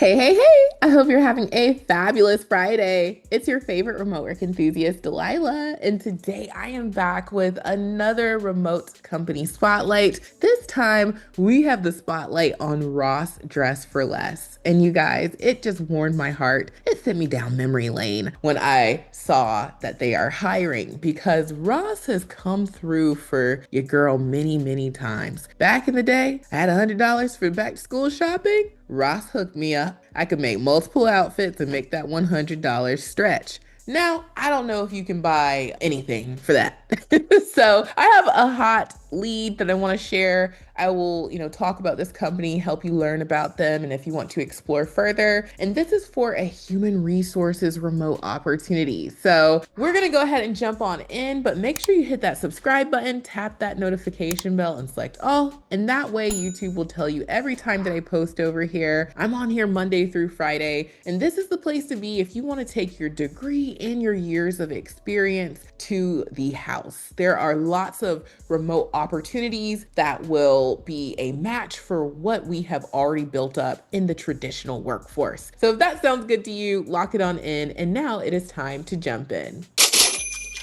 Hey, hey, hey! I hope you're having a fabulous Friday. It's your favorite remote work enthusiast, Delilah, and today I am back with another remote company spotlight. This time we have the spotlight on Ross Dress for Less. And you guys, it just warmed my heart. It sent me down memory lane when I saw that they are hiring because Ross has come through for your girl many, many times. Back in the day, I had $100 for back to school shopping. Ross hooked me up. I could make multiple outfits and make that $100 stretch. Now, I don't know if you can buy anything for that. So, I have a hot lead that I want to share. I will, talk about this company, help you learn about them, and if you want to explore further. And this is for a human resources remote opportunity. So, we're going to go ahead and jump on in, but make sure you hit that subscribe button, tap that notification bell, and select all. And that way, YouTube will tell you every time that I post over here. I'm on here Monday through Friday, and this is the place to be if you want to take your degree and your years of experience to the house. There are lots of remote opportunities that will be a match for what we have already built up in the traditional workforce. So if that sounds good to you, lock it on in. And now it is time to jump in.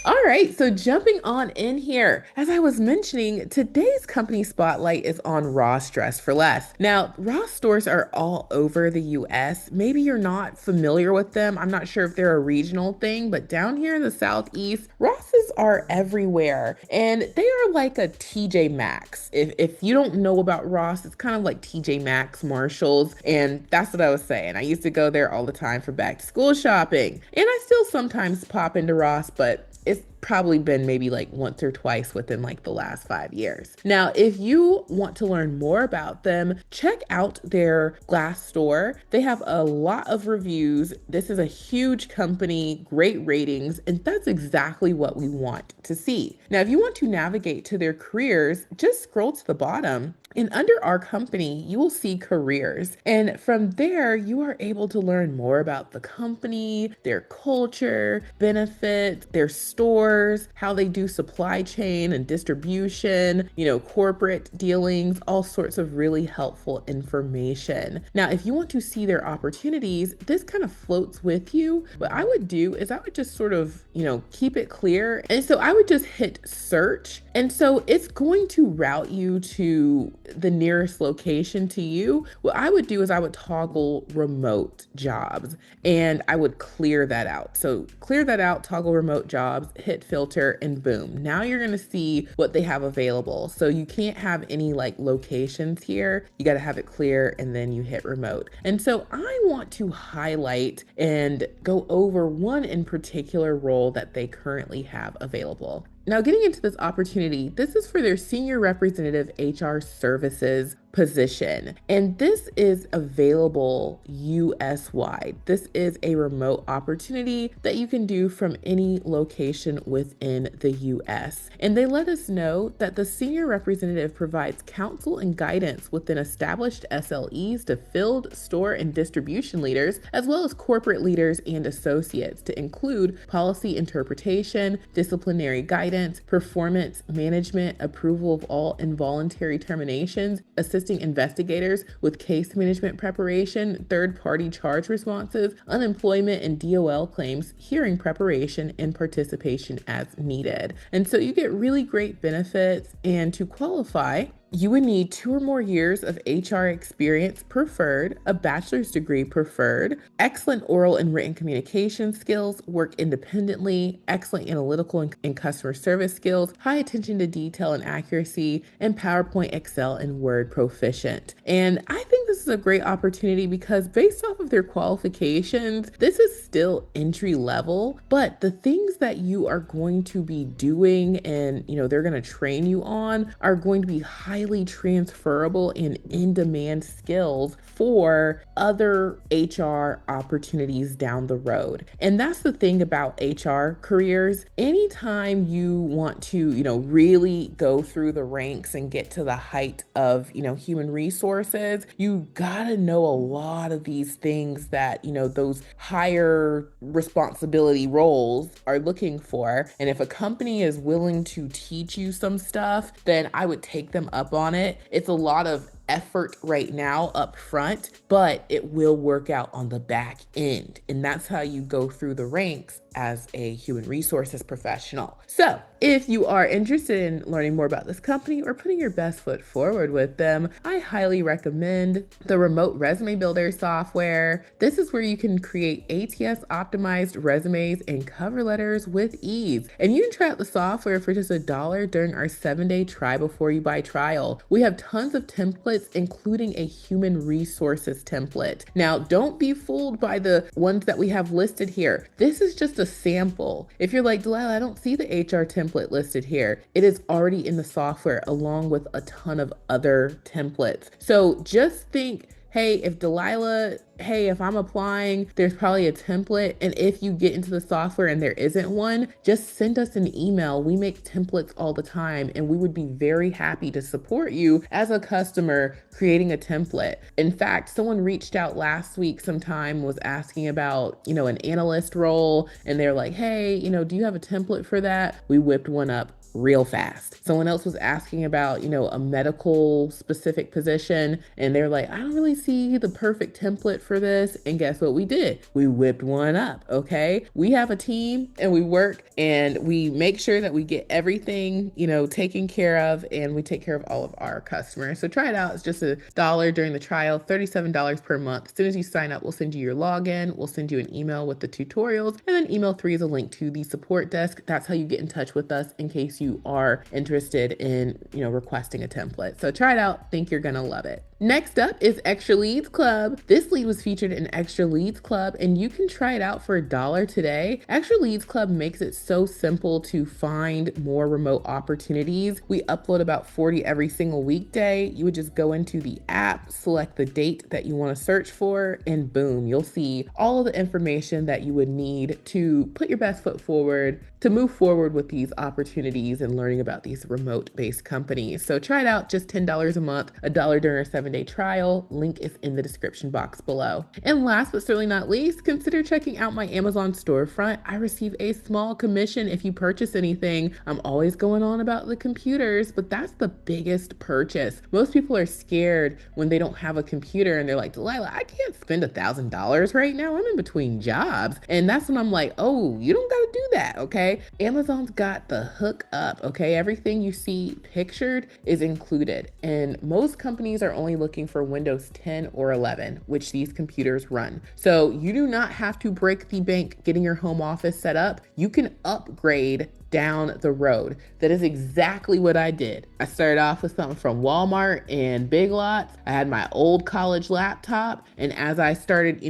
All right, so jumping on in here, as I was mentioning, today's company spotlight is on Ross Dress for Less. Now, Ross stores are all over the US. Maybe you're not familiar with them. I'm not sure if they're a regional thing, but down here in the Southeast, Rosses are everywhere. And they are like a TJ Maxx. If you don't know about Ross, it's kind of like TJ Maxx, Marshalls. And that's what I was saying. I used to go there all the time for back to school shopping. And I still sometimes pop into Ross, but it's probably been maybe like once or twice within like the last 5 years. Now, if you want to learn more about them, check out their Glassdoor. They have a lot of reviews. This is a huge company, great ratings, and that's exactly what we want to see. Now, if you want to navigate to their careers, just scroll to the bottom. And under our company, you will see careers. And from there, you are able to learn more about the company, their culture, benefits, their stores, how they do supply chain and distribution, corporate dealings, all sorts of really helpful information. Now, if you want to see their opportunities, this kind of floats with you. What I would do is I would just sort of, keep it clear. And so I would just hit search. And so it's going to route you to the nearest location to you. What I would do is I would toggle remote jobs and I would clear that out. So clear that out, toggle remote jobs, hit filter, and boom. Now you're going to see what they have available. So you can't have any like locations here. You got to have it clear and then you hit remote. And so I want to highlight and go over one in particular role that they currently have available. Now, getting into this opportunity, this is for their senior representative HR services position. And this is available US wide. This is a remote opportunity that you can do from any location within the US. And they let us know that the senior representative provides counsel and guidance within established SLEs to field, store, and distribution leaders, as well as corporate leaders and associates to include policy interpretation, disciplinary guidance, performance management, approval of all involuntary terminations, assisting investigators with case management preparation, third-party charge responses, unemployment and DOL claims, hearing preparation, and participation as needed. And so you get really great benefits, and to qualify, you would need 2 or more years of HR experience preferred, a bachelor's degree preferred, excellent oral and written communication skills, work independently, excellent analytical and customer service skills, high attention to detail and accuracy, and PowerPoint, Excel, and Word proficient. And I think this is a great opportunity because based off of their qualifications, this is still entry level, but the things that you are going to be doing and, they're going to train you on are going to be highly transferable and in-demand skills for other HR opportunities down the road. And that's the thing about HR careers. Anytime you want to, really go through the ranks and get to the height of, human resources, you gotta know a lot of these things that, those higher responsibility roles are looking for. And if a company is willing to teach you some stuff, then I would take them up on it. It's a lot of effort right now up front, but it will work out on the back end. And that's how you go through the ranks as a human resources professional. So if you are interested in learning more about this company or putting your best foot forward with them, I highly recommend the Remote Resume Builder software. This is where you can create ATS optimized resumes and cover letters with ease. And you can try out the software for just $1 during our 7-day try before you buy trial. We have tons of templates, including a human resources template. Now, don't be fooled by the ones that we have listed here. This is just a sample. If you're like, Delilah, I don't see the HR template listed here, it is already in the software along with a ton of other templates. So just think, hey, if I'm applying, there's probably a template. And if you get into the software and there isn't one, just send us an email. We make templates all the time, and we would be very happy to support you as a customer creating a template. In fact, someone reached out last week sometime, was asking about, an analyst role, and they're like, hey, do you have a template for that? We whipped one up real fast. Someone else was asking about, a medical specific position, and they're like, I don't really see the perfect template for this. And guess what we did? We whipped one up. Okay. We have a team and we work and we make sure that we get everything, taken care of, and we take care of all of our customers. So try it out. It's just $1 during the trial, $37 per month. As soon as you sign up, we'll send you your login. We'll send you an email with the tutorials, and then email 3 is a link to the support desk. That's how you get in touch with us in case you are interested in, requesting a template. So try it out. Think you're gonna love it. Next up is Extra Leads Club. This lead was featured in Extra Leads Club, and you can try it out for $1 today. Extra Leads Club makes it so simple to find more remote opportunities. We upload about 40 every single weekday. You would just go into the app, select the date that you want to search for, and boom, you'll see all of the information that you would need to put your best foot forward to move forward with these opportunities and learning about these remote-based companies. So try it out, just $10 a month, $1 during our 7-day trial. Link is in the description box below. And last but certainly not least, consider checking out my Amazon storefront. I receive a small commission if you purchase anything. I'm always going on about the computers, but that's the biggest purchase. Most people are scared when they don't have a computer and they're like, Delilah, I can't spend $1,000 right now. I'm in between jobs. And that's when I'm like, oh, you don't gotta do that, okay? Amazon's got the hook up, okay? Everything you see pictured is included. And most companies are only looking for Windows 10 or 11, which these computers run. So you do not have to break the bank getting your home office set up. You can upgrade down the road. That is exactly what I did. I started off with something from Walmart and Big Lots. I had my old college laptop, and as I started,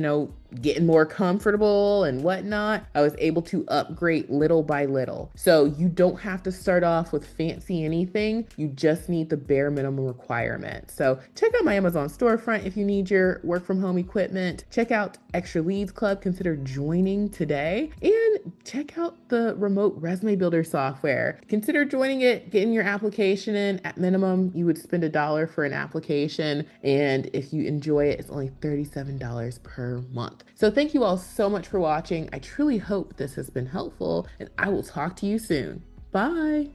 getting more comfortable and whatnot, I was able to upgrade little by little. So you don't have to start off with fancy anything. You just need the bare minimum requirement. So check out my Amazon storefront if you need your work from home equipment. Check out Extra Leads Club. Consider joining today, and check out the Remote Resume Builder software. Consider joining it, getting your application in. At minimum, you would spend $1 for an application. And if you enjoy it, it's only $37 per month. So thank you all so much for watching. I truly hope this has been helpful, and I will talk to you soon. Bye.